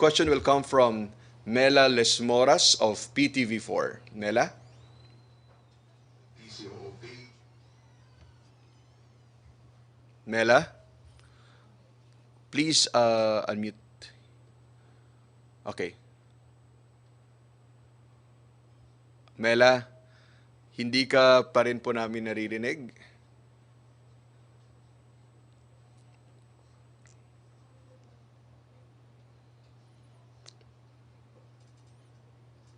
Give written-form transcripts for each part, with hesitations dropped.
question will come from Mela Lesmoras of PTV4. Mela? Mela? Please unmute. Okay. Mela, hindi ka pa rin po namin naririnig.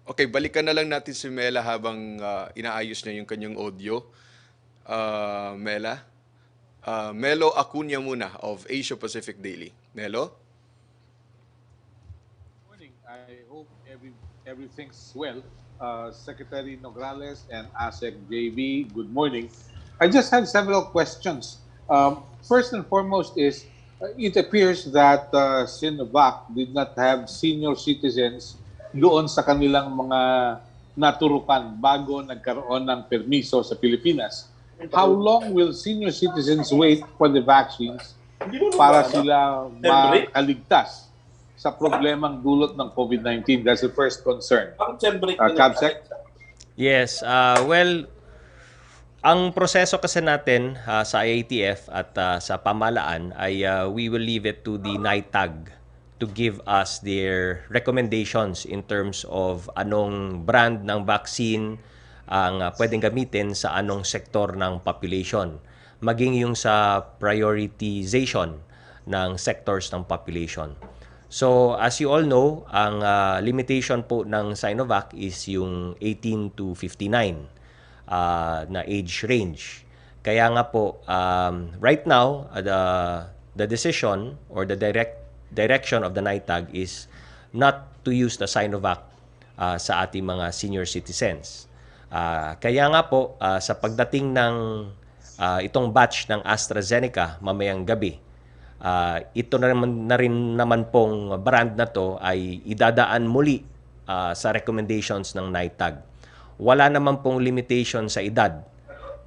Okay, balikan na lang natin si Mela habang inaayos niya yung kanyang audio. Mela? Melo Acuña muna of Asia Pacific Daily. Melo? Morning. I hope everything's well. Secretary Nograles and ASEC JB, good morning. I just have several questions. First and foremost is, it appears that Sinovac did not have senior citizens doon sa kanilang mga naturukan bago nagkaroon ng permiso sa Pilipinas. How long will senior citizens wait for the vaccines para sila makaligtas sa problemang dulot ng COVID-19? That's the first concern. Cabsec? Yes, well, ang proseso kasi natin sa IATF at sa pamahalaan ay we will leave it to the NITAG to give us their recommendations in terms of anong brand ng vaccine ang pwedeng gamitin sa anong sektor ng population, maging yung sa prioritization ng sectors ng population. So, as you all know, ang limitation po ng Sinovac is yung 18 to 59 na age range. Kaya nga po, right now, the decision or the direction of the NITAG is not to use the Sinovac sa ating mga senior citizens. Kaya nga po, sa pagdating ng itong batch ng AstraZeneca mamayang gabi, ito na rin naman pong brand na to ay idadaan muli sa recommendations ng NITAG. Wala naman pong limitation sa edad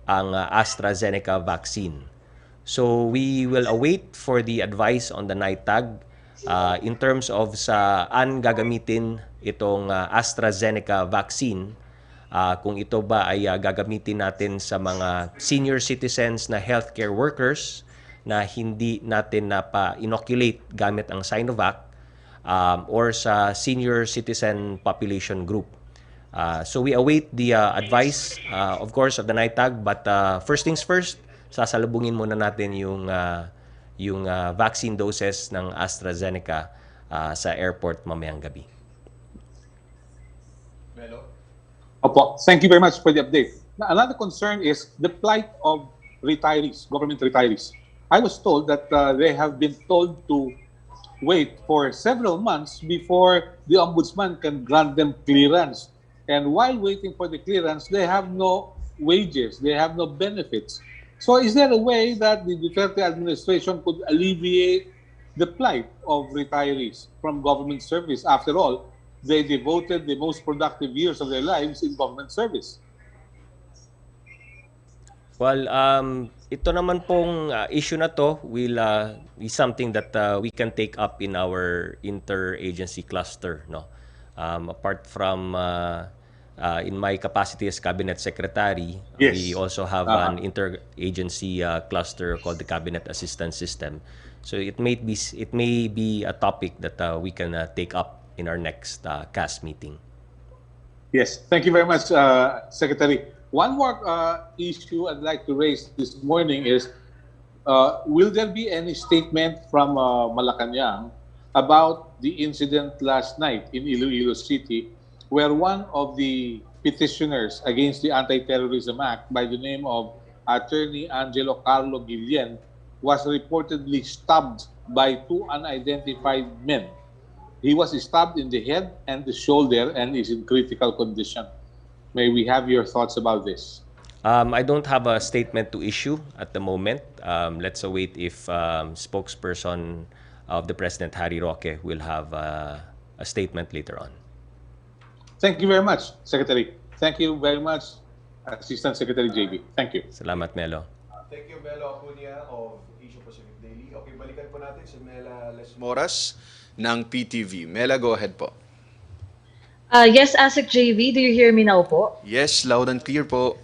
ang AstraZeneca vaccine. So we will await for the advice on the NITAG in terms of saan gagamitin itong AstraZeneca vaccine. Kung ito ba ay gagamitin natin sa mga senior citizens na healthcare workers na hindi natin pa-inoculate gamit ang Sinovac or sa senior citizen population group. So we await the advice, of course, of the NITAG, but first things first, sasalubungin muna natin yung vaccine doses ng AstraZeneca sa airport mamayang gabi. Melo? Opo, thank you very much for the update. Now, another concern is the plight of retirees, government retirees. I was told that they have been told to wait for several months before the ombudsman can grant them clearance. And while waiting for the clearance, they have no wages, they have no benefits. So is there a way that the Duterte administration could alleviate the plight of retirees from government service? After all, they devoted the most productive years of their lives in government service. Well, ito naman pong issue na to will is something that we can take up in our interagency cluster, no. Apart from in my capacity as Cabinet Secretary, Yes. we also have an interagency cluster called the Cabinet Assistance System. So it may be a topic that we can take up in our next CAS meeting. Yes, thank you very much, Secretary. One more issue I'd like to raise this morning is, will there be any statement from Malacanang about the incident last night in Iloilo City where one of the petitioners against the Anti-Terrorism Act by the name of Attorney Angelo Carlo Guillen was reportedly stabbed by two unidentified men? He was stabbed in the head and the shoulder and is in critical condition. May we have your thoughts about this? I don't have a statement to issue at the moment. Let's await if spokesperson of the President, Harry Roque, will have a statement later on. Thank you very much, Secretary. Thank you very much, Assistant Secretary JB. Thank you. Salamat, Melo. Thank you, Melo Acuña of Asia Pacific Daily. Okay, balikan po natin si Mela Lesmoras ng PTV. Mela, go ahead po. Yes, ASIC JV, do you hear me now po? Yes, loud and clear po.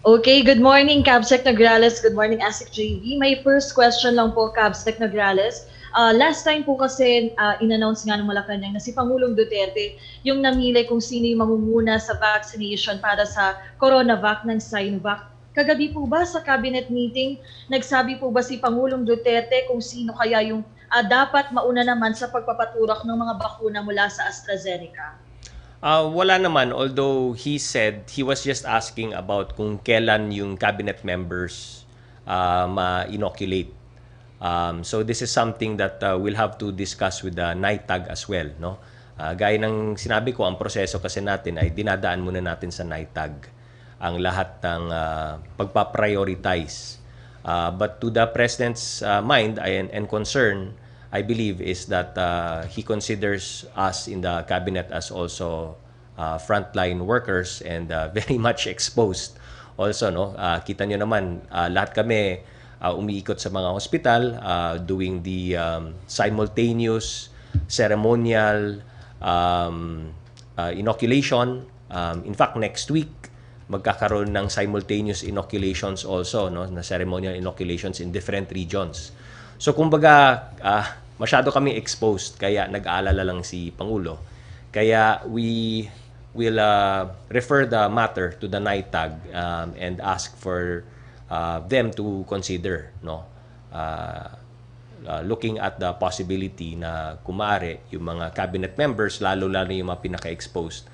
Okay, good morning, Cabsec Nograles. Good morning, ASIC JV. My first question lang po, Cabsec Nograles. Last time po kasi in-announce nga ng Malacanang na si Pangulong Duterte yung namili kung sino yung mamumuna sa vaccination para sa CoronaVac ng Sinovac. Kagabi po ba sa cabinet meeting, nagsabi po ba si Pangulong Duterte kung sino kaya yung dapat mauna naman sa pagpapaturak ng mga bakuna mula sa AstraZeneca? Wala naman, although he said he was just asking about kung kailan yung cabinet members ma-inoculate. So this is something that we'll have to discuss with the NITAG as well, no? Gaya ng sinabi ko, ang proseso kasi natin ay dinadaan muna natin sa NITAG ang lahat ng pagpa-prioritize. But to the President's mind and concern, I believe, is that he considers us in the cabinet as also frontline workers and very much exposed. Also, no, kita nyo naman, lahat kami umiikot sa mga hospital, doing the simultaneous ceremonial inoculation. In fact, next week, magkakaroon ng simultaneous inoculations also, no, na ceremonial inoculations in different regions. So kumbaga, masyado kami exposed, kaya nag-aalala lang si Pangulo. Kaya we will refer the matter to the NITAG and ask for them to consider, no, looking at the possibility na kumare yung mga cabinet members, lalo-lalo yung mga pinaka-exposed,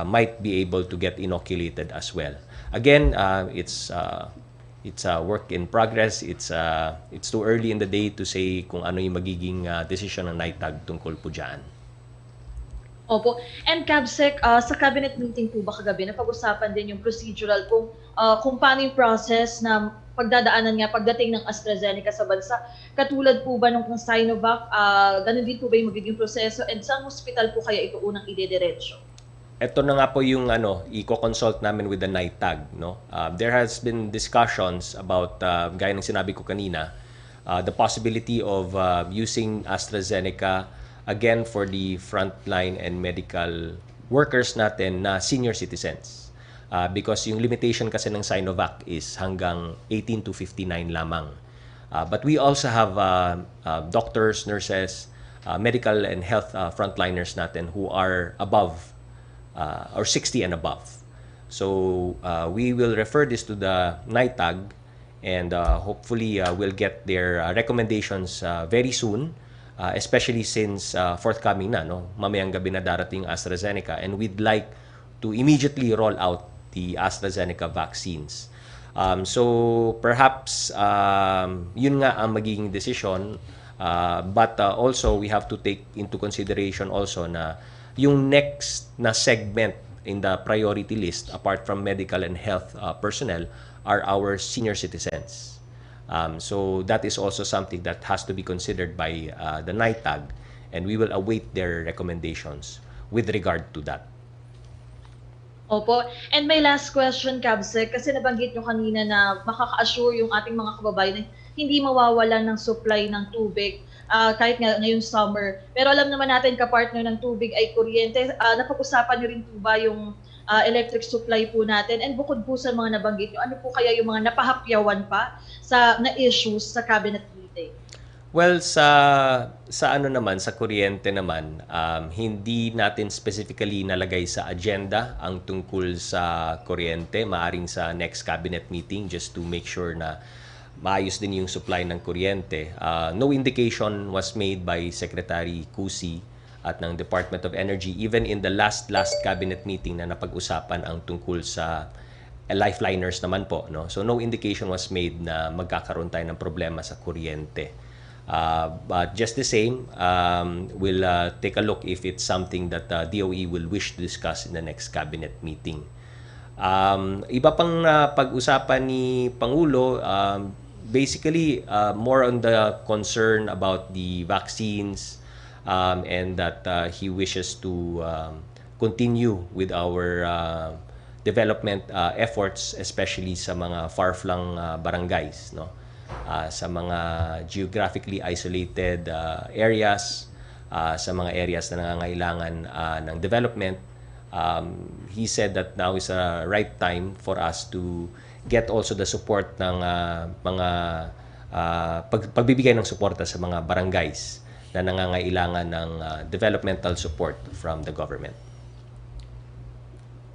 might be able to get inoculated as well. Again, it's a work in progress. It's too early in the day to say kung ano yung magiging decision ng NITAG tungkol po dyan. Opo. And Cabsec, sa cabinet meeting po ba kagabi, napag-usapan din yung procedural kung paano yung process na pagdadaanan nga pagdating ng AstraZeneca sa bansa. Katulad po ba nung Sinovac, ganun din po ba yung magiging proseso, and saan hospital po kaya ito unang idediretso? Ito na nga po yung i-consult namin with the NITAG, no. There has been discussions about gaya ng sinabi ko kanina, the possibility of using AstraZeneca again for the frontline and medical workers natin na senior citizens. Because yung limitation kasi ng Sinovac is hanggang 18 to 59 lamang. But we also have doctors, nurses, medical and health frontliners natin who are above or 60 and above. So we will refer this to the NITAG and hopefully we'll get their recommendations very soon, especially since forthcoming na, no, mamayang gabi na darating AstraZeneca, and we'd like to immediately roll out the AstraZeneca vaccines. So perhaps yun nga ang magiging decision, but also we have to take into consideration also na yung next na segment in the priority list, apart from medical and health personnel, are our senior citizens. So that is also something that has to be considered by the NITAG, and we will await their recommendations with regard to that. Opo. And my last question, Cabsec, kasi nabanggit nyo kanina na makaka-assure yung ating mga kababayan na hindi mawawalan ng supply ng tubig kahit ngayong summer. Pero alam naman natin, kapartner ng tubig ay kuryente. Napag-usapan nyo rin po ba yung electric supply po natin? And bukod po sa mga nabanggit nyo, ano po kaya yung mga napahapyawan pa na issues sa cabinet meeting? Well, sa ano naman, sa kuryente naman, hindi natin specifically nalagay sa agenda ang tungkol sa kuryente. Maaring sa next cabinet meeting, just to make sure na maayos din yung supply ng kuryente. No indication was made by Secretary Cusi at ng Department of Energy, even in the last cabinet meeting na napag-usapan ang tungkol sa lifeliners naman po, no? So no indication was made na magkakaroon tayo ng problema sa kuryente. But just the same, we'll take a look if it's something that DOE will wish to discuss in the next cabinet meeting. Iba pang pag-usapan ni Pangulo, basically more on the concern about the vaccines, and that he wishes to continue with our development efforts, especially sa mga far-flung barangays, no? Sa mga geographically isolated areas, sa mga areas na nangangailangan ng development. He said that now is a right time for us to get also the support ng mga pagbibigay ng suporta sa mga barangays na nangangailangan ng developmental support from the government.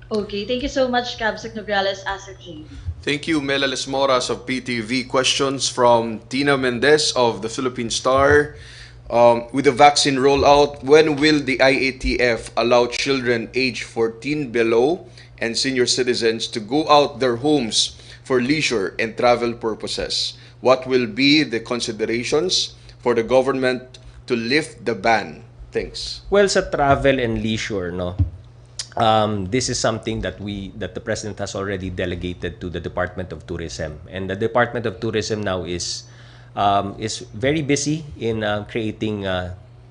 Okay, thank you so much, Cabsec Nograles, Asset JV. Thank you, Mela Lesmoras of PTV. Questions from Tina Mendez of the Philippine Star. With the vaccine rollout, when will the IATF allow children age 14 below and senior citizens to go out their homes for leisure and travel purposes? What will be the considerations for the government to lift the ban? Thanks. Well, sa travel and leisure, no, this is something that the President has already delegated to the Department of Tourism, and the Department of Tourism now is very busy in creating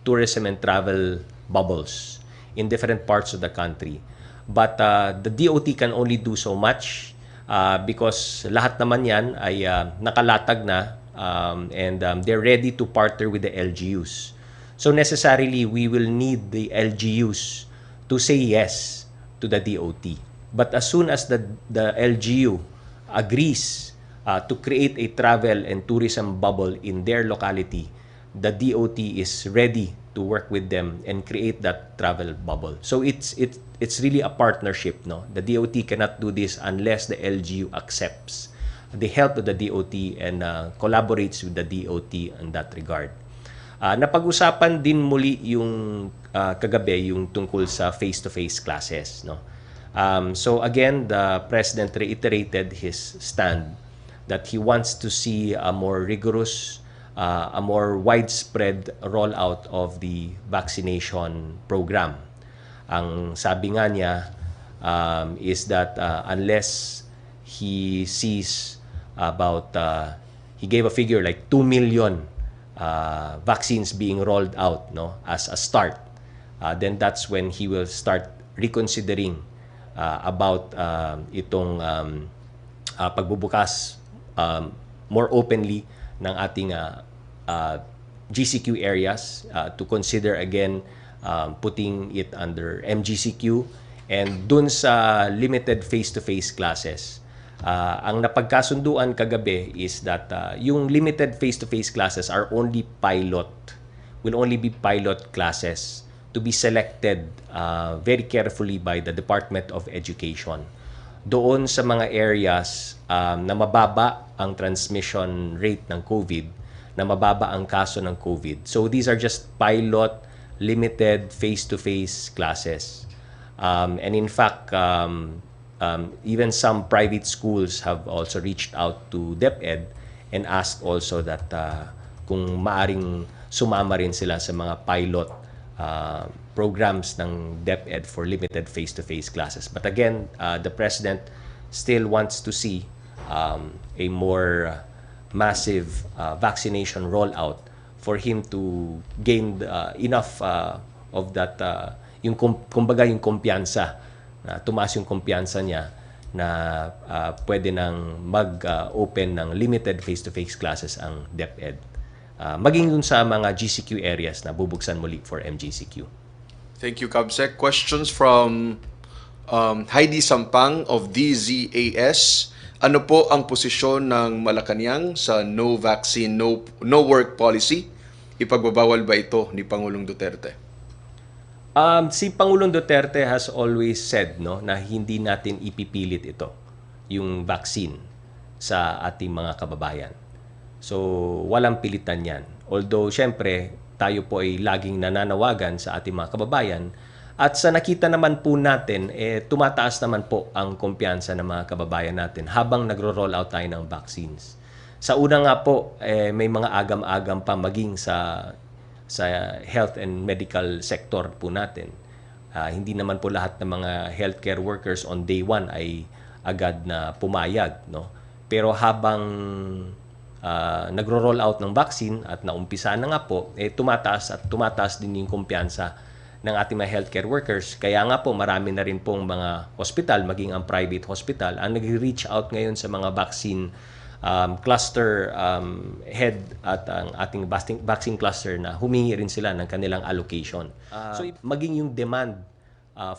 tourism and travel bubbles in different parts of the country. But the DOT can only do so much because lahat naman yan ay nakalatag na and they're ready to partner with the LGUs. So necessarily, we will need the LGUs to say yes to the DOT. But as soon as the LGU agrees to create a travel and tourism bubble in their locality, the DOT is ready to work with them and create that travel bubble. So it's really a partnership, no? The DOT cannot do this unless the LGU accepts the help of the DOT and collaborates with the DOT in that regard. Napag-usapan din muli yung kagabi yung tungkol sa face-to-face classes, no? So again, the President reiterated his stand that he wants to see a more rigorous, a more widespread rollout of the vaccination program. Ang sabi nga niya is that unless he sees about, he gave a figure like 2 million vaccines being rolled out, no, as a start, then that's when he will start reconsidering about itong pagbubukas more openly ng ating GCQ areas, to consider again putting it under MGCQ, and dun sa limited face-to-face classes. Ang napagkasunduan kagabi is that yung limited face-to-face classes are only will only be pilot classes to be selected very carefully by the Department of Education. Doon sa mga areas na mababa ang transmission rate ng COVID, na mababa ang kaso ng COVID. So these are just pilot, limited, face-to-face classes. And in fact, even some private schools have also reached out to DepEd and asked also that kung maaring sumama rin sila sa mga pilot programs ng DepEd for limited face-to-face classes. But again, the President still wants to see a more massive vaccination rollout for him to gain enough of that, yung kumbaga yung kumpiyansa, tumaas yung kumpiyansa niya na pwede nang mag-open ng limited face-to-face classes ang DepEd. Maging dun sa mga GCQ areas na bubuksan muli for MGCQ. Thank you, Cabsec. Questions from Heidi Sampang of DZAS. Ano po ang posisyon ng Malacanang sa no vaccine, no work policy? Ipagbabawal ba ito ni Pangulong Duterte? Si Pangulong Duterte has always said, no, na hindi natin ipipilit ito, yung vaccine sa ating mga kababayan. So, walang pilitan yan. Although, syempre, tayo po ay laging nananawagan sa ating mga kababayan. At sa nakita naman po natin, tumataas naman po ang kumpiyansa ng mga kababayan natin habang nagro-roll out tayo ng vaccines. Sa una nga po, may mga agam-agam pa maging sa health and medical sector po natin. Hindi naman po lahat ng mga healthcare workers on day one ay agad na pumayag, no? Pero habang nagro-roll out ng vaccine at naumpisa na nga po, tumataas din yung kumpiyansa ng ating mga healthcare workers. Kaya nga po marami na rin pong mga hospital, maging ang private hospital, ang nag-reach out ngayon sa mga vaccine cluster head at ang ating vaccine cluster na humingi rin sila ng kanilang allocation. So maging yung demand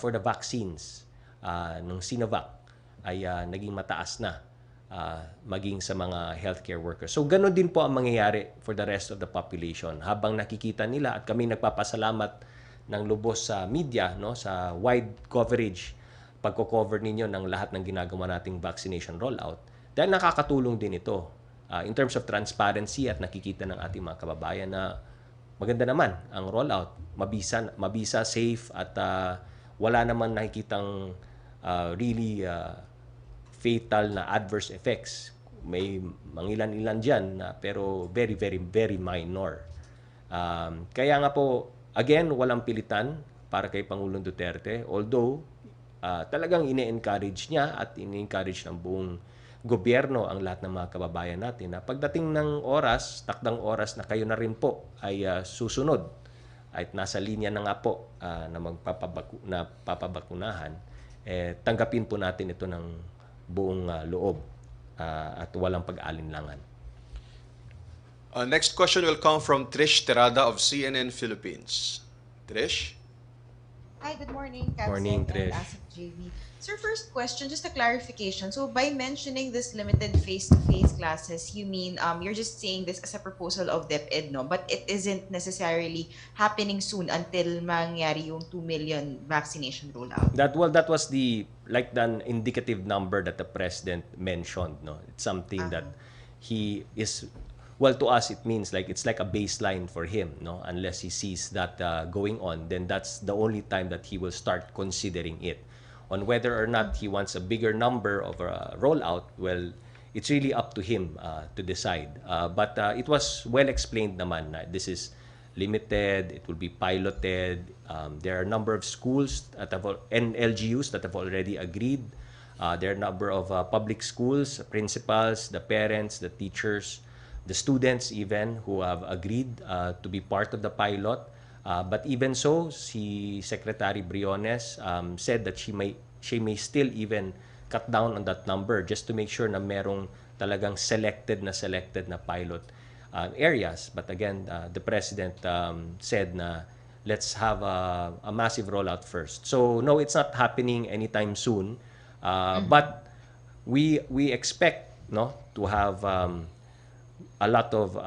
for the vaccines ng Sinovac ay naging mataas na maging sa mga healthcare workers. So ganoon din po ang mangyayari for the rest of the population. Habang nakikita nila at kami nagpapasalamat ng lubos sa media, no, sa wide coverage, pagko-cover ninyo ng lahat ng ginagawa nating vaccination rollout. Dahil nakakatulong din ito in terms of transparency at nakikita ng ating mga kababayan na maganda naman ang rollout. Mabisa, safe at wala naman nakikitang really fatal na adverse effects. May mangilan-ilan dyan pero very, very, very minor. Kaya nga po, again, walang pilitan para kay Pangulong Duterte. Although, talagang ine-encourage niya at ine-encourage ng buong gobyerno ang lahat ng mga kababayan natin na pagdating ng oras, takdang oras na kayo na rin po ay susunod at nasa linya na nga po na papabakunahan, tanggapin po natin ito ng buong loob at walang pag-alinlangan. Next question will come from Trish Terada of CNN Philippines. Trish? Hi, good morning, Capsec Morning, Trish. and ASIC JV. Sir, first question, just a clarification. So by mentioning this limited face-to-face classes, you mean you're just saying this as a proposal of DepEd, no? But it isn't necessarily happening soon until mangyari yung 2 million vaccination rollout. That was the indicative number that the president mentioned, no? It's something that he is, well, to us it means like it's like a baseline for him, no? Unless he sees that going on, then that's the only time that he will start considering it. On whether or not he wants a bigger number of a rollout, well, it's really up to him to decide. But it was well explained naman na this is limited, it will be piloted. There are a number of schools and LGUs that have already agreed. There are a number of public schools, principals, the parents, the teachers, the students even who have agreed to be part of the pilot. But even so, si Secretary Briones said that she may still even cut down on that number just to make sure na merong talagang selected na pilot areas. But again, the President said na let's have a massive rollout first. So no, it's not happening anytime soon. But we expect, no, to have a lot of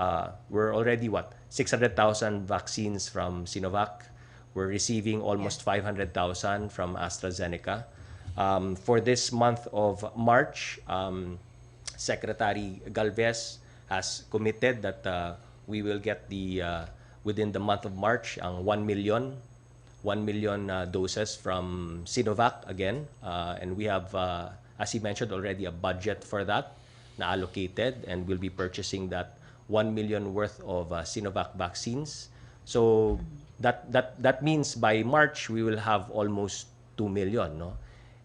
we're already 600,000 vaccines from Sinovac. We're receiving almost 500,000 from AstraZeneca. For this month of March, Secretary Galvez has committed that we will get within the month of March ang 1 million doses from Sinovac again. And we have, as he mentioned already, a budget for that na allocated, and we'll be purchasing that 1 million worth of Sinovac vaccines. So that means by March we will have almost 2 million, no?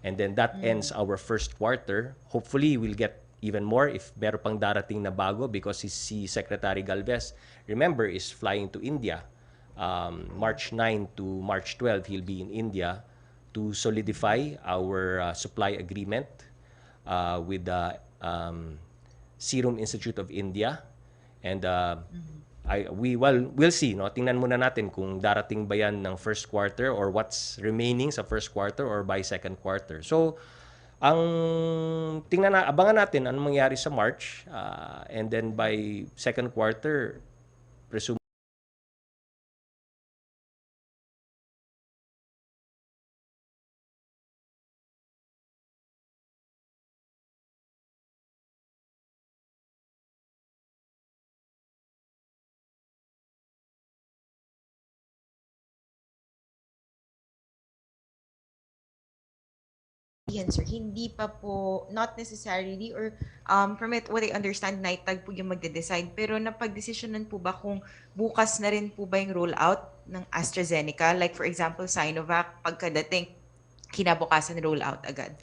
And then that ends our first quarter. Hopefully we'll get even more if meron pang darating na bago, because si Secretary Galvez, remember, is flying to India. March 9 to March 12 he'll be in India to solidify our supply agreement with the Serum Institute of India. And we'll see, no? Tingnan muna natin kung darating ba yan ng first quarter or what's remaining sa first quarter or by second quarter. So, abangan natin anong mangyari sa March, and then by second quarter, presume Yan, sir, hindi pa po, not necessarily, or from it, what I understand, NITAG po yung magde-decide. Pero napag-desisyonan po ba kung bukas na rin po ba yung rollout ng AstraZeneca? Like for example, Sinovac, pagkadating, kinabukasan rollout agad?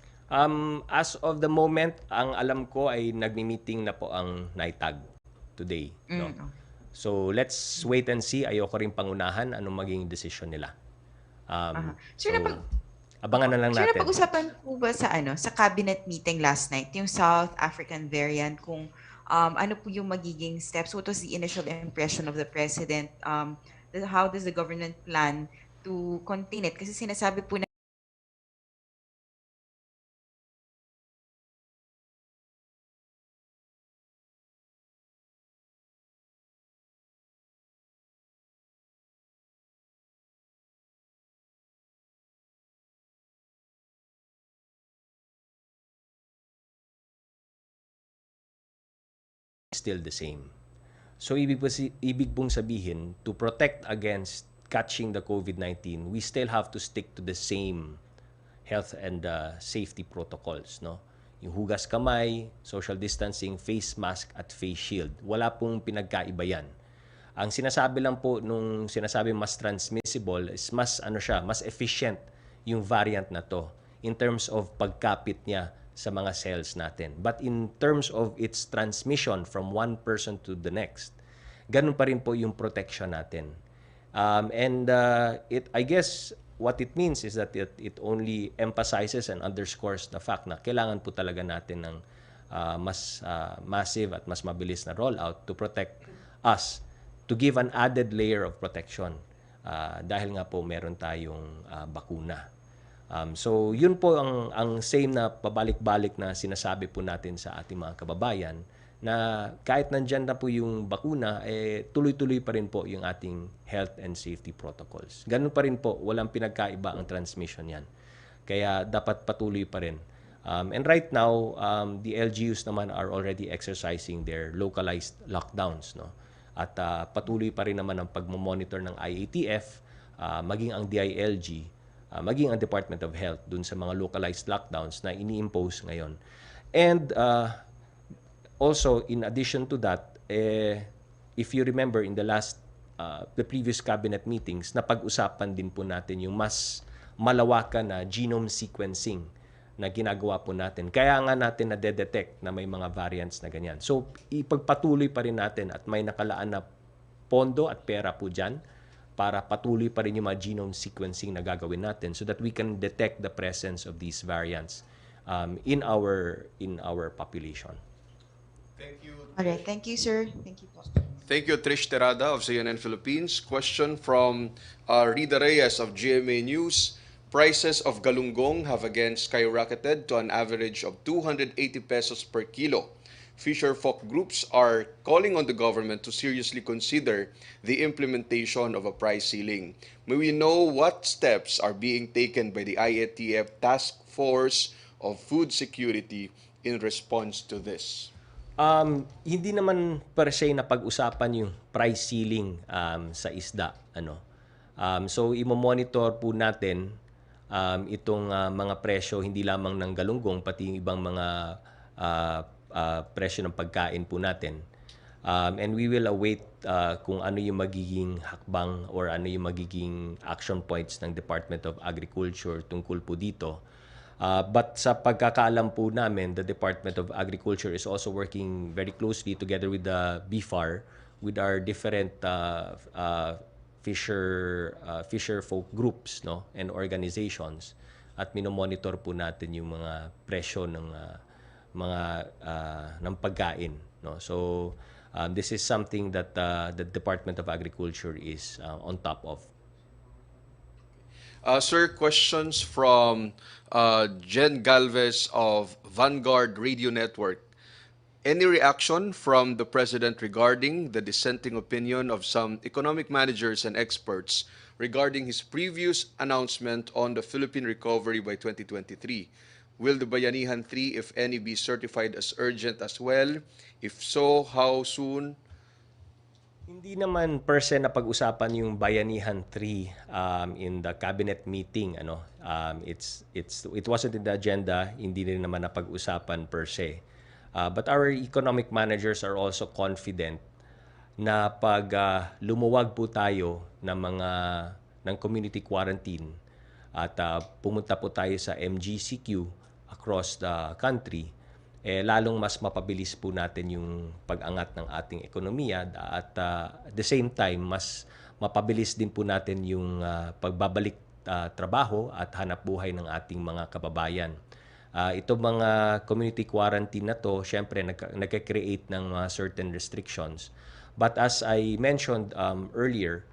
As of the moment, ang alam ko ay nagmi-meeting na po ang NITAG today. No? So let's wait and see. Ayoko rin pangunahan anong maging decision nila. Sir, abangan na lang Sir, natin. napag-usapan po ba sa sa cabinet meeting last night, yung South African variant, kung ano po yung magiging steps? What was the initial impression of the President? How does the government plan to contain it? Kasi sinasabi po na still the same. So ibig pong sabihin, to protect against catching the COVID-19, we still have to stick to the same health and safety protocols, no? Yung hugas kamay, social distancing, face mask at face shield. Wala pong pinagkaiba yan. Ang sinasabi lang po nung sinasabi mas transmissible is mas efficient yung variant na to in terms of pagkapit niya sa mga cells natin. But in terms of its transmission from one person to the next, ganun pa rin po yung protection natin. I guess what it means is that it only emphasizes and underscores the fact na kailangan po talaga natin ng mas massive at mas mabilis na rollout to protect us, to give an added layer of protection dahil nga po meron tayong bakuna. So yun po ang same na pabalik-balik na sinasabi po natin sa ating mga kababayan na kahit nandyan na po yung bakuna, tuloy-tuloy pa rin po yung ating health and safety protocols. Ganun pa rin po, walang pinagkaiba ang transmission yan. Kaya dapat patuloy pa rin. And right now, the LGUs naman are already exercising their localized lockdowns, no? At patuloy pa rin naman ang pagmomonitor ng IATF, maging ang DILG, maging ang Department of Health dun sa mga localized lockdowns na ini-impose ngayon. And also, in addition to that, if you remember in the previous cabinet meetings, napag-usapan din po natin yung mas malawakan na genome sequencing na ginagawa po natin. Kaya nga natin na-detect na may mga variants na ganyan. So, ipagpatuloy pa rin natin at may nakalaan na pondo at pera po dyan para patuloy pa rin yung mga genome sequencing na gagawin natin so that we can detect the presence of these variants in our population. Thank you. Alright, thank you, sir. Thank you po. Thank you, Trish Terada of CNN Philippines. Question from Rida Reyes of GMA News. Prices of galunggong have again skyrocketed to an average of 280 pesos per kilo. Fisher folk groups are calling on the government to seriously consider the implementation of a price ceiling. May we know what steps are being taken by the IATF Task Force of Food Security in response to this? Hindi naman per se na pag-usapan yung price ceiling sa isda. So, imo-monitor po natin itong mga presyo hindi lamang ng galunggong pati yung ibang mga presyo ng pagkain po natin. And we will await kung ano yung magiging hakbang or ano yung magiging action points ng Department of Agriculture tungkol po dito. But sa pagkakaalam po namin, the Department of Agriculture is also working very closely together with the BFAR, with our different fisher folk groups, no, and organizations, at minomonitor po natin yung mga presyo ng ng pagkain, no. So this is something that the Department of Agriculture is on top of. Sir, questions from Jen Galvez of Vanguard Radio Network. Any reaction from the President regarding the dissenting opinion of some economic managers and experts regarding his previous announcement on the Philippine recovery by 2023? Will the Bayanihan 3, if any, be certified as urgent as well? If so, how soon? Hindi naman per se na pag-usapan yung Bayanihan 3 in the cabinet meeting, it wasn't in the agenda, hindi rin naman na pag-usapan per se. But our economic managers are also confident na pag lumuwag po tayo ng community quarantine at pumunta po tayo sa MGCQ across the country, lalong mas mapabilis po natin yung pag-angat ng ating ekonomiya at the same time, mas mapabilis din po natin yung pagbabalik trabaho at hanap buhay ng ating mga kababayan. Ito mga community quarantine na to, syempre nagka-create ng mga certain restrictions. But as I mentioned earlier,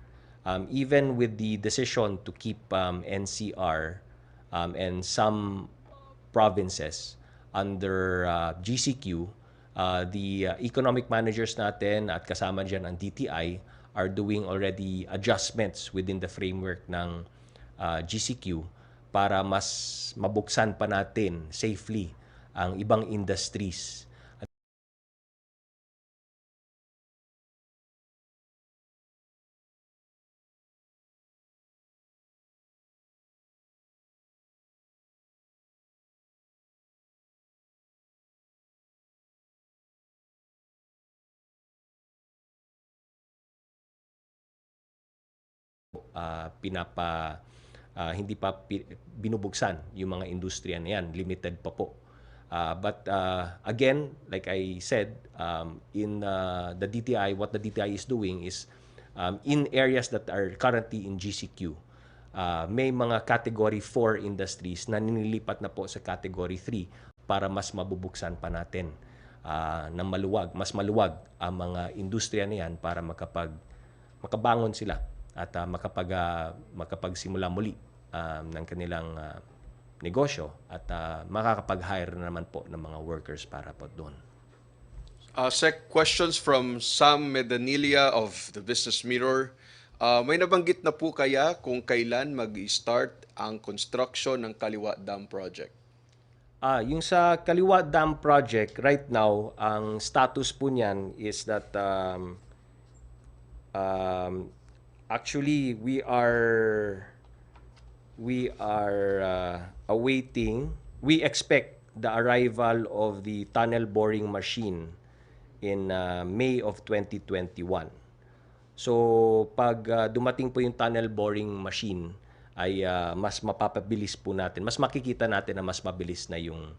even with the decision to keep NCR and some provinces under GCQ, the economic managers natin at kasama dyan ang DTI are doing already adjustments within the framework ng GCQ para mas mabuksan pa natin safely ang ibang industries. Hindi pa binubuksan yung mga industriya na yan, limited pa po. But again, like I said, in the DTI, what the DTI is doing is in areas that are currently in GCQ, may mga Category 4 industries na nililipat na po sa Category 3 para mas mabubuksan pa natin ng mas maluwag ang mga industriya na yan para makabangon sila at makapagsimula muli ng kanilang negosyo at makakapag-hire na naman po ng mga workers para po doon. Sec, questions from Sam Medanilia of the Business Mirror. May nabanggit na po kaya kung kailan mag-start ang construction ng Kaliwa Dam Project? Yung sa Kaliwa Dam Project, right now, ang status po niyan is that actually we are awaiting, we expect the arrival of the tunnel boring machine in May of 2021. So pag dumating po yung tunnel boring machine ay mas mapapabilis po natin, mas makikita natin na mas mabilis na yung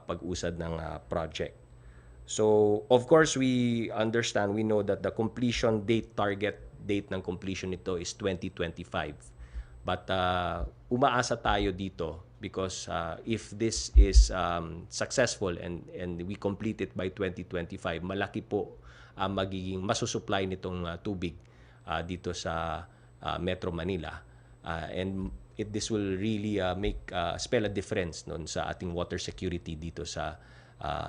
pag-usad ng project. So of course we understand, we know that the completion date, target date ng completion nito is 2025. But umaasa tayo dito because if this is successful and we complete it by 2025, malaki po magiging masusupply nitong tubig dito sa Metro Manila. And this will really spell a difference noon sa ating water security dito sa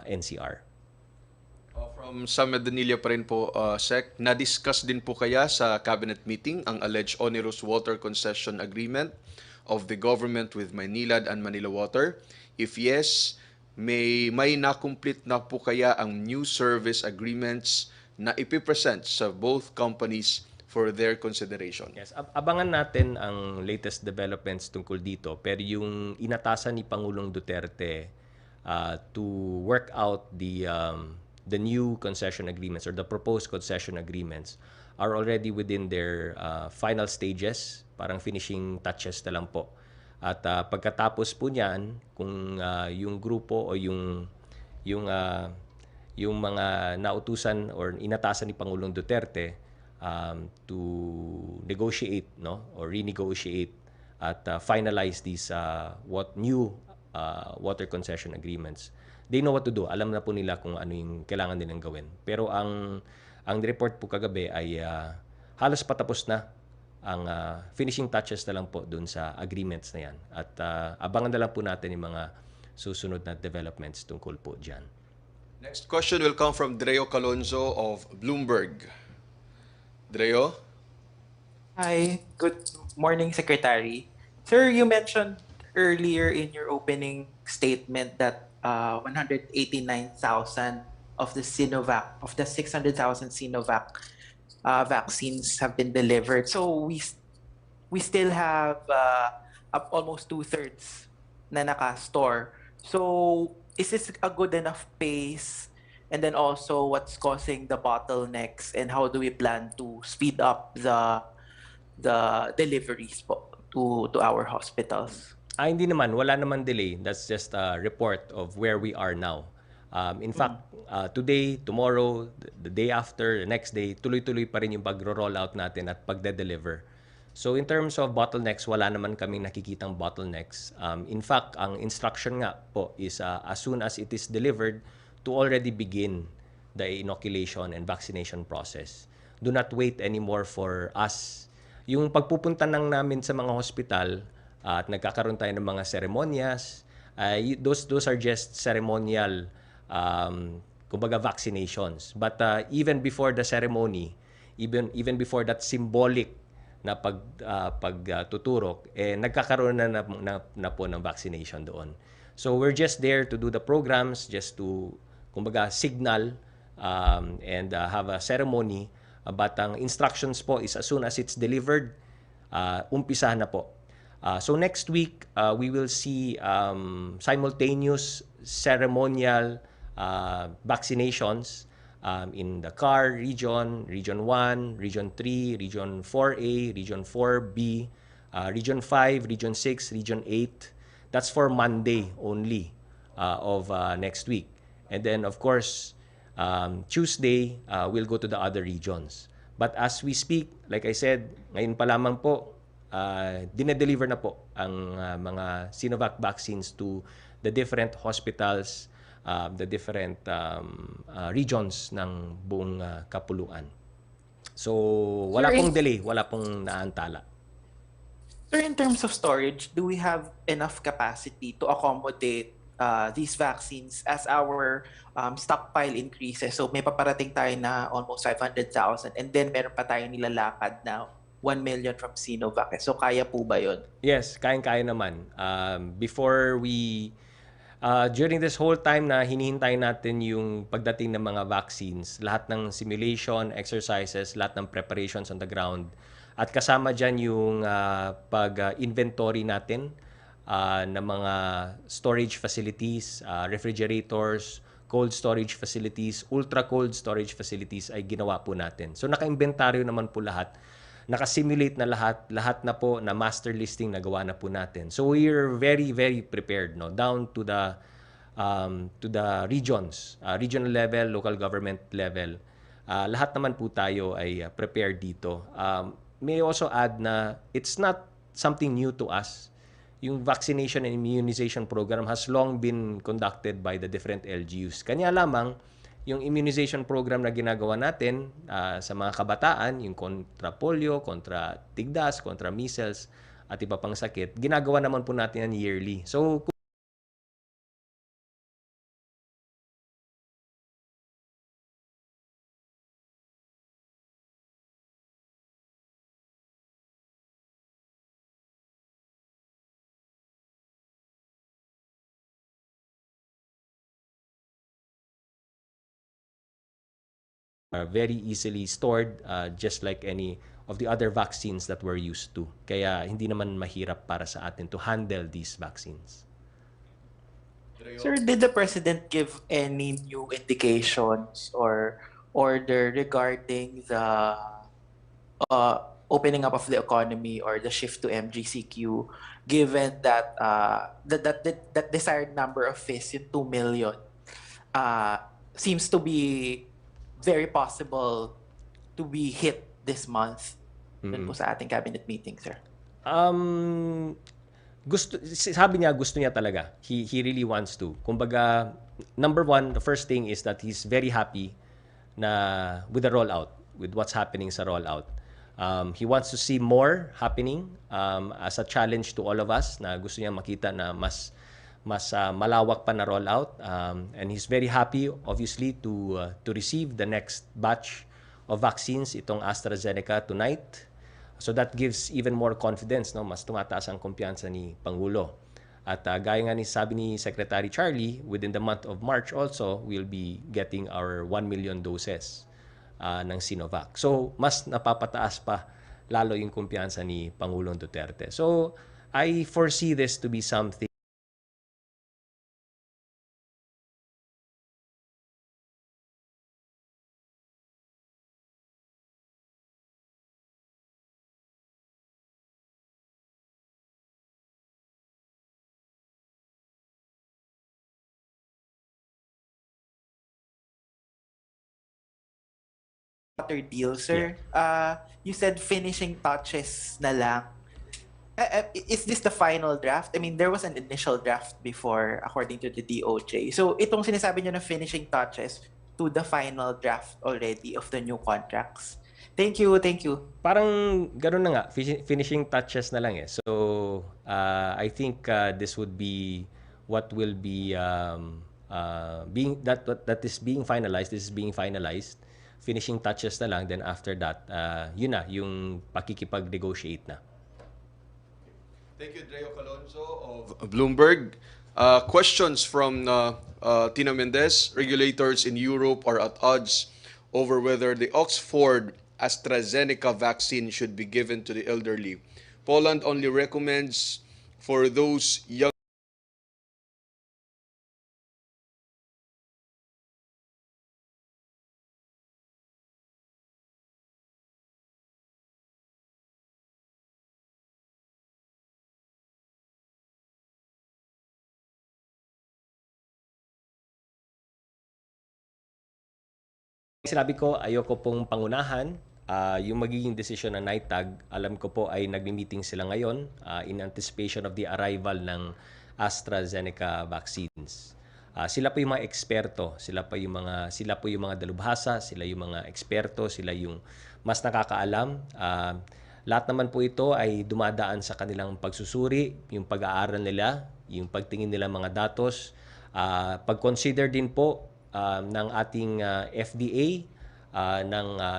NCR. From Sam Medanilia pa rin po, Sec, na-discuss din po kaya sa cabinet meeting ang alleged onerous water concession agreement of the government with Maynilad and Manila Water? If yes, may na-complete na po kaya ang new service agreements na ipipresent sa both companies for their consideration? Yes, abangan natin ang latest developments tungkol dito. Pero yung inatasan ni Pangulong Duterte to work out the new concession agreements or the proposed concession agreements are already within their final stages, parang finishing touches na lang po. At pagkatapos po niyan, kung yung grupo o yung mga nautusan or inatasan ni Pangulong Duterte to negotiate, no, or renegotiate at finalize these new water concession agreements, they know what to do. Alam na po nila kung ano yung kailangan nilang gawin. Pero ang report po kagabi ay halos patapos na. Ang finishing touches na lang po dun sa agreements na yan. At abangan na lang po natin yung mga susunod na developments tungkol po dyan. Next question will come from Dreo Calonzo of Bloomberg. Dreo? Hi, good morning, Secretary. Sir, you mentioned earlier in your opening statement that 189,000 of the Sinovac, of the 600,000 Sinovac vaccines have been delivered. So we still have almost 2/3 na naka-store. So is this a good enough pace? And then also, what's causing the bottlenecks, and how do we plan to speed up the deliveries po to our hospitals? Hindi naman. Wala naman delay. That's just a report of where we are now. In fact, today, tomorrow, the day after, the next day, tuloy-tuloy pa rin yung pag-roll out natin at pagde-deliver. So in terms of bottlenecks, wala naman kaming nakikitang bottlenecks. In fact, ang instruction nga po is as soon as it is delivered to already begin the inoculation and vaccination process. Do not wait anymore for us. Yung pagpupunta nang namin sa mga hospital at nagkakaroon tayo ng mga seremonyas, those are just ceremonial kumbaga vaccinations. But even before the ceremony, even before that symbolic na pagtuturok, nagkakaroon na po ng vaccination doon. So we're just there to do the programs, just to kumbaga signal and have a ceremony. But ang instructions po is as soon as it's delivered, umpisahan na po. So next week, we will see simultaneous ceremonial vaccinations in the CAR region, Region 1, Region 3, Region 4A, Region 4B, Region 5, Region 6, Region 8. That's for Monday only of next week. And then, of course, Tuesday, we'll go to the other regions. But as we speak, like I said, ngayon pa lamang po, dinedeliver na po ang mga Sinovac vaccines to the different hospitals, the different regions ng buong kapuluan. So, wala pong delay, wala pong naantala. Sir, in terms of storage, do we have enough capacity to accommodate these vaccines as our stockpile increases? So may paparating tayo na almost 500,000 and then meron pa tayo nilalakad na 1 million from Sinovac. So kaya po ba yun? Yes, kayang-kaya naman. During this whole time na hinihintay natin yung pagdating ng mga vaccines, lahat ng simulation, exercises, lahat ng preparations on the ground, at kasama dyan yung pag-inventory natin ng mga storage facilities, refrigerators, cold storage facilities, ultra-cold storage facilities ay ginawa po natin. So naka-inventaryo naman po lahat. Naka-simulate na lahat na po na master listing nagawa na po natin. So we're very, very prepared, no, down to the regions, regional level, local government level. Lahat naman po tayo ay prepared dito. May also add na it's not something new to us. Yung vaccination and immunization program has long been conducted by the different LGUs. Kanya lamang, yung immunization program na ginagawa natin sa mga kabataan, yung kontra polio, kontra tigdas, kontra measles, at iba pang sakit, ginagawa naman po natin yan yearly. So, very easily stored just like any of the other vaccines that we're used to. Kaya hindi naman mahirap para sa atin to handle these vaccines. Sir, did the President give any new indications or order regarding the opening up of the economy or the shift to MGCQ, given that that desired number of FIS, yung 2 million, seems to be very possible to be hit this month dun po sa ating cabinet meeting, sir? Sabi niya gusto niya talaga. He really wants to. Kumbaga, number one, the first thing is that he's very happy na with the rollout, with what's happening sa rollout. He wants to see more happening as a challenge to all of us na gusto niya makita na mas malawak pa na rollout, and he's very happy obviously to receive the next batch of vaccines, itong AstraZeneca tonight. So that gives even more confidence, no? Mas tumataas ang kumpiyansa ni Pangulo. At gaya nga sabi ni Secretary Charlie, within the month of March also, we'll be getting our 1 million doses ng Sinovac. So mas napapataas pa lalo yung kumpiyansa ni Pangulong Duterte. So I foresee this to be something deal, sir. You said finishing touches na lang. Is this the final draft? I mean, there was an initial draft before, according to the DOJ. So, itong sinasabi nyo na finishing touches to the final draft already of the new contracts. Thank you, thank you. Parang gano'n na nga, finishing touches na lang eh. So, I think this would be what will be being that is being finalized. This is being finalized. Finishing touches na lang. Then after that, yun na, yung pakikipag-negotiate na. Thank you, Dreo Calonzo of Bloomberg. Questions from Tina Mendez. Regulators in Europe are at odds over whether the Oxford AstraZeneca vaccine should be given to the elderly. Poland only recommends for those young. Sinabi ko, ayoko pong pangunahan. Yung magiging desisyon ng NITAG, alam ko po ay nagmi-meeting sila ngayon in anticipation of the arrival ng AstraZeneca vaccines. Sila po yung mga eksperto, sila po yung mga dalubhasa, sila yung mga eksperto, sila yung mas nakakaalam. Lahat naman po ito ay dumadaan sa kanilang pagsusuri, yung pag-aaral nila, yung pagtingin nila mga datos, pag-consider din po ng ating FDA,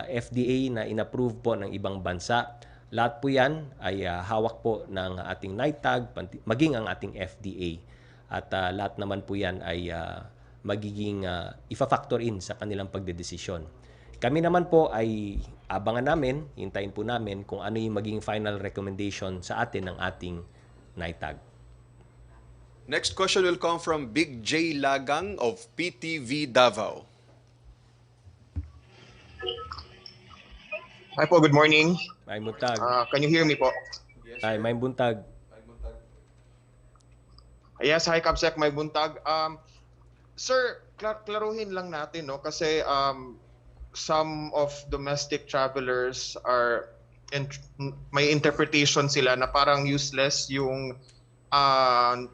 FDA na inapprove po ng ibang bansa. Lahat po yan ay hawak po ng ating NITAG, maging ang ating FDA. At lahat naman po yan ay magiging ifa-factor in sa kanilang pagdedesisyon. Kami naman po ay abangan namin, hintayin po namin kung ano yung maging final recommendation sa atin ng ating NITAG. Next question will come from Big J Lagang of PTV Davao. Hi po, good morning. May buntag. Can you hear me po? Ay, may buntag. Yes, hi Kabsek, may buntag. Sir, klaruhin lang natin, no? Kasi some of domestic travelers are may interpretation sila na parang useless yung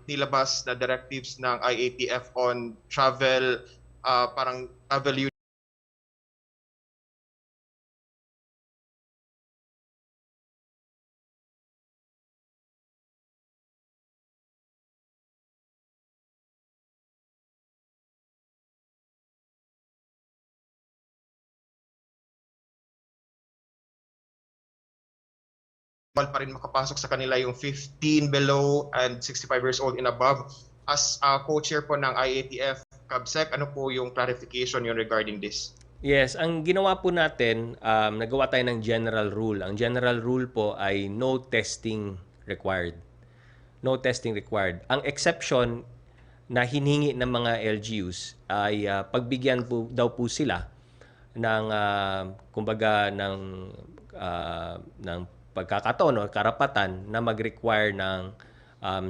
nilabas na directives ng IATF on travel, parang travel pa rin makapasok sa kanila yung 15 below and 65 years old and above. As co-chair po ng IATF, Kabsek, ano po yung clarification yun regarding this? Yes, ang ginawa po natin, nagawa tayo ng general rule. Ang general rule po ay no testing required. No testing required. Ang exception na hiningi ng mga LGUs ay pagbigyan po daw po sila ng kumbaga ng pagkakataon o karapatan na mag-require ng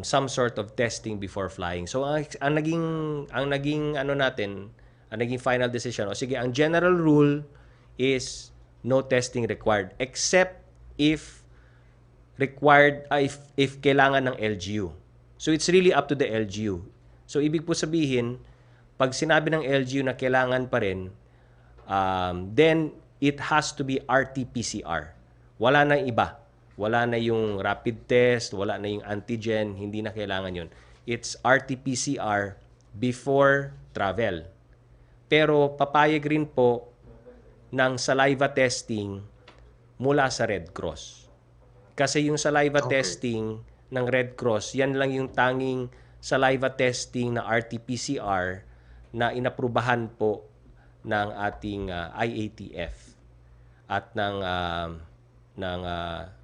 some sort of testing before flying. So ang naging ano natin, ang naging final decision, o sige, ang general rule is no testing required except if required, if kailangan ng LGU. So it's really up to the LGU. So ibig po sabihin, pag sinabi ng LGU na kailangan pa rin, then it has to be RT-PCR. Wala na iba. Wala na yung rapid test, wala na yung antigen, hindi na kailangan yun. It's RT-PCR before travel. Pero papayag rin po ng saliva testing mula sa Red Cross. Kasi yung saliva testing ng Red Cross, yan lang yung tanging saliva testing na RT-PCR na inaprubahan po ng ating IATF at ng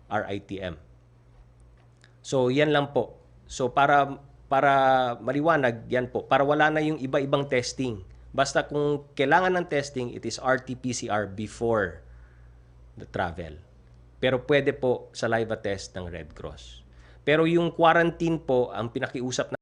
RITM. So yan lang po. So para maliwanag yan po, para wala na yung iba-ibang testing. Basta kung kailangan ng testing, it is RT-PCR before the travel. Pero pwede po saliva test ng Red Cross. Pero yung quarantine po, ang pinakiusap na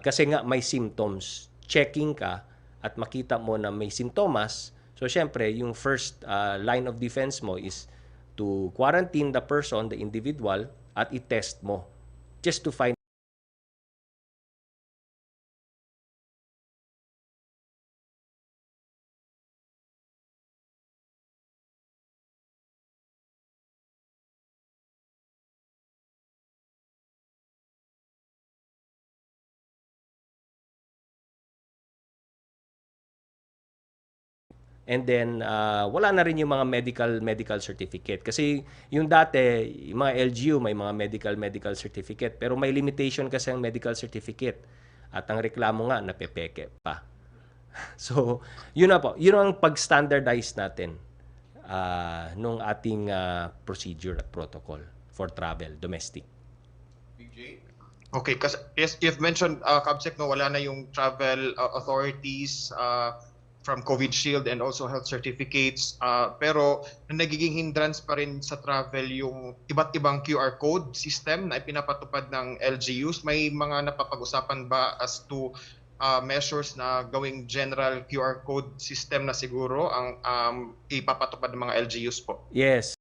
Kasi nga may symptoms, checking ka at makita mo na may sintomas, so syempre yung first line of defense mo is to quarantine the person, the individual, at i-test mo just to find. And then wala na rin yung mga medical certificate kasi yung dati yung mga LGU may mga medical certificate pero may limitation kasi ang medical certificate at ang reklamo nga napepeke pa. So yun na po, yun ang pag-standardize natin nung ating procedure at protocol for travel domestic. Okay, kasi yes, you've mentioned, Kabsec, no, wala na yung travel authorities from COVID Shield and also health certificates. Pero nagiging hindrance pa rin sa travel yung iba't ibang QR code system na ipinapatupad ng LGUs. May mga napapag-usapan ba as to measures na gawing general QR code system na siguro ang ipapatupad ng mga LGUs po? Yes.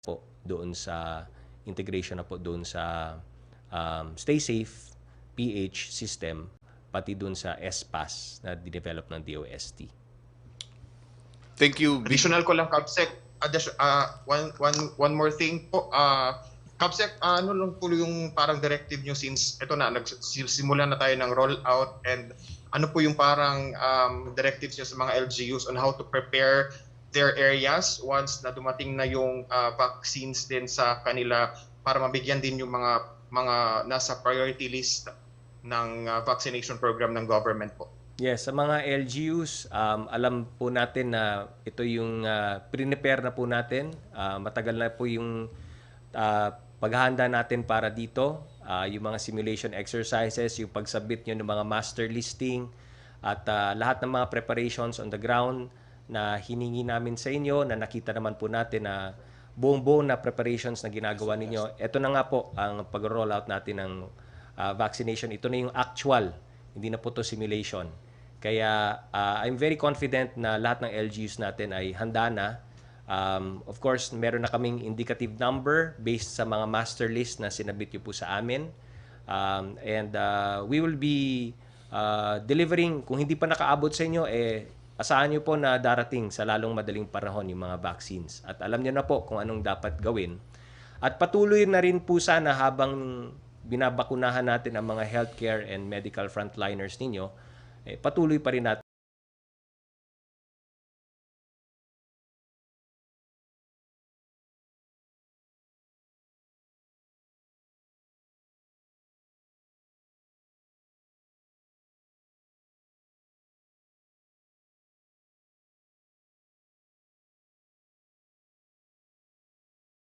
Po doon sa integration na po doon sa Stay Safe PH system pati doon sa SPAS na dinevelop ng DOST. Thank you. Additional ko lang, Kabsec, one more thing po. Kabsec, ano lang po yung parang directive nyo since ito na, nagsimula na tayo ng rollout, and ano po yung parang directives nyo sa mga LGUs on how to prepare their areas once na dumating na yung vaccines din sa kanila para mabigyan din yung mga nasa priority list ng vaccination program ng government po? Yes, sa mga LGUs, alam po natin na ito yung prepare na po natin. Matagal na po yung paghahanda natin para dito. Yung mga simulation exercises, yung pag-submit nyo ng mga master listing, at lahat ng mga preparations on the ground na hiningi namin sa inyo, na nakita naman po natin na buong-buong na preparations na ginagawa ninyo. Ito na nga po ang pag-rollout natin ng vaccination. Ito na yung actual, hindi na po to simulation. Kaya I'm very confident na lahat ng LGUs natin ay handa na. Of course, meron na kaming indicative number based sa mga master list na sinabit nyo po sa amin. And we will be delivering. Kung hindi pa nakaabot sa inyo, asahan nyo po na darating sa lalong madaling panahon yung mga vaccines. At alam nyo na po kung anong dapat gawin. At patuloy na rin po sana habang binabakunahan natin ang mga healthcare and medical frontliners ninyo, patuloy pa rin natin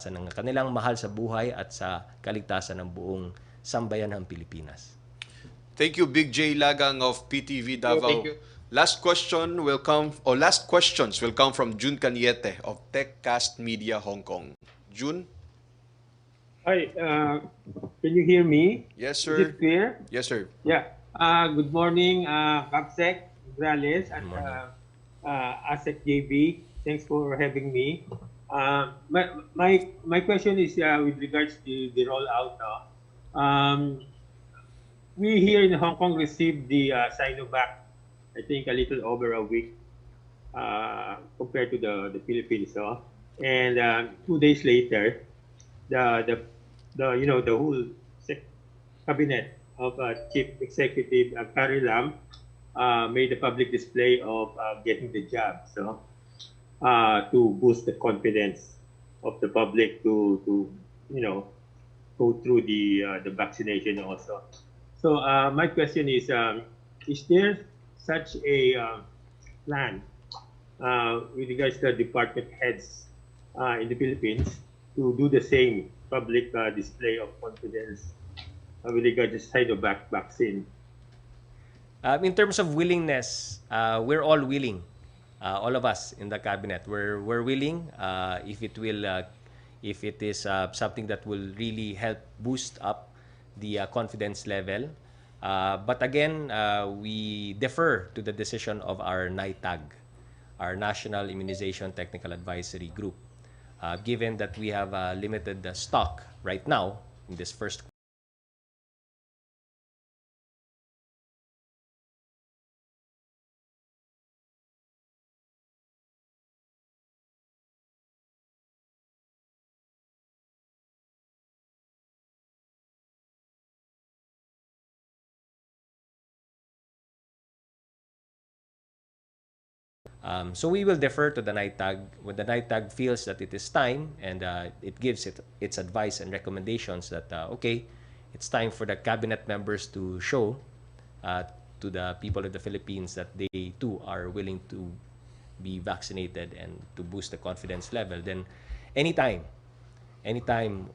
ng kanilang mahal sa buhay at sa kaligtasan ng buong sambayan ng Pilipinas. Thank you, Big J Lagang of PTV Davao. Thank you. Last questions will come from June Caniete of TechCast Media Hong Kong. June? Hi, can you hear me? Yes, Is sir. it clear? Yes, sir. Yeah. Good morning, Capsec, Nograles, and ASEC JB. Thanks for having me. My question is with regards to the rollout. We here in Hong Kong received the Sinovac, I think a little over a week compared to the Philippines. And 2 days later, the whole cabinet of Chief Executive Carrie Lam made a public display of getting the jab. To boost the confidence of the public to go through the vaccination also. So my question is there such a plan with regards to the department heads in the Philippines to do the same public display of confidence with regard to Sinovac vaccine. In terms of willingness, we're all willing. All of us in the cabinet, we're willing if it is something that will really help boost up the confidence level. But again, we defer to the decision of our NITAG, our National Immunization Technical Advisory Group. Given that we have limited stock right now in this first so we will defer to the NITAG when the NITAG feels that it is time and it gives its advice and recommendations that, okay, it's time for the cabinet members to show to the people of the Philippines that they too are willing to be vaccinated and to boost the confidence level, then anytime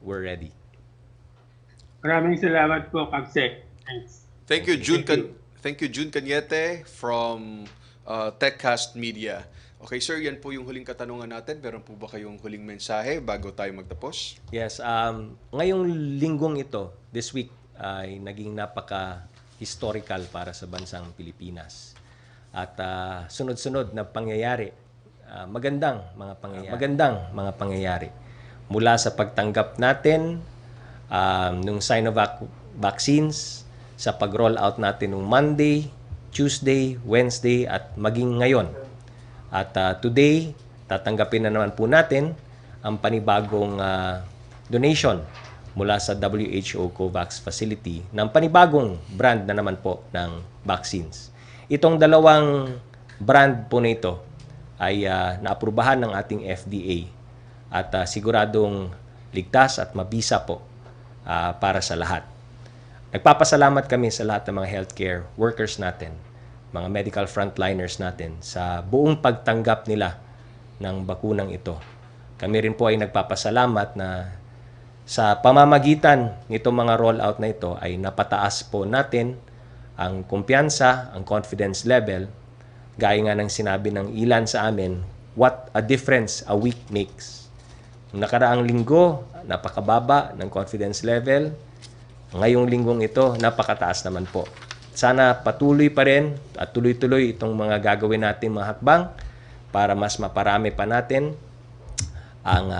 we're ready. Maraming salamat po, Kabsec. Thanks. Thank you, June. Thank you. Thank you, June Cañete from TechCast Media. Okay, sir, yan po yung huling katanungan natin. Meron po ba kayong huling mensahe bago tayo magtapos? Yes, ngayong linggong ito, this week, ay naging napaka-historical para sa bansang Pilipinas. At sunod-sunod na pangyayari, magandang mga pangyayari. Mula sa pagtanggap natin nung Sinovac vaccines, sa pag-roll out natin nung Monday, Tuesday, Wednesday, at maging ngayon. At today, tatanggapin na naman po natin ang panibagong donation mula sa WHO COVAX facility ng panibagong brand na naman po ng vaccines. Itong dalawang brand po na ito ay naaprubahan ng ating FDA at siguradong ligtas at mabisa po para sa lahat. Nagpapasalamat kami sa lahat ng mga healthcare workers natin, mga medical frontliners natin sa buong pagtanggap nila ng bakunang ito. Kami rin po ay nagpapasalamat na sa pamamagitan nitong mga rollout na ito ay napataas po natin ang kumpiyansa, ang confidence level, gaya nga ng sinabi ng ilan sa amin, what a difference a week makes. Nakaraang linggo, napakababa ng confidence level. Ngayong linggong ito, napakataas naman po. Sana patuloy pa rin at tuloy-tuloy itong mga gagawin natin mga hakbang para mas maparami pa natin ang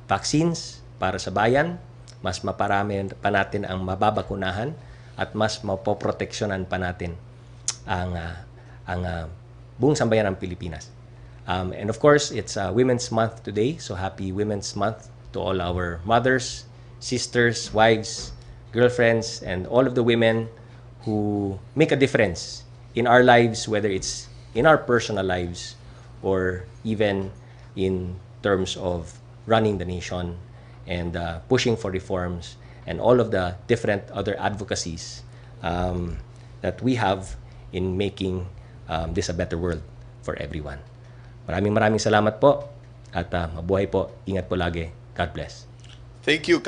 vaccines para sa bayan, mas maparami pa natin ang mababakunahan at mas mapoproteksyonan pa natin ang buong sambayan ng Pilipinas. And of course, it's Women's Month today, so happy Women's Month to all our mothers, sisters, wives, girlfriends, and all of the women who make a difference in our lives, whether it's in our personal lives or even in terms of running the nation and pushing for reforms and all of the different other advocacies that we have in making this a better world for everyone. Maraming salamat po at mabuhay po. Ingat po lagi. God bless. Thank you,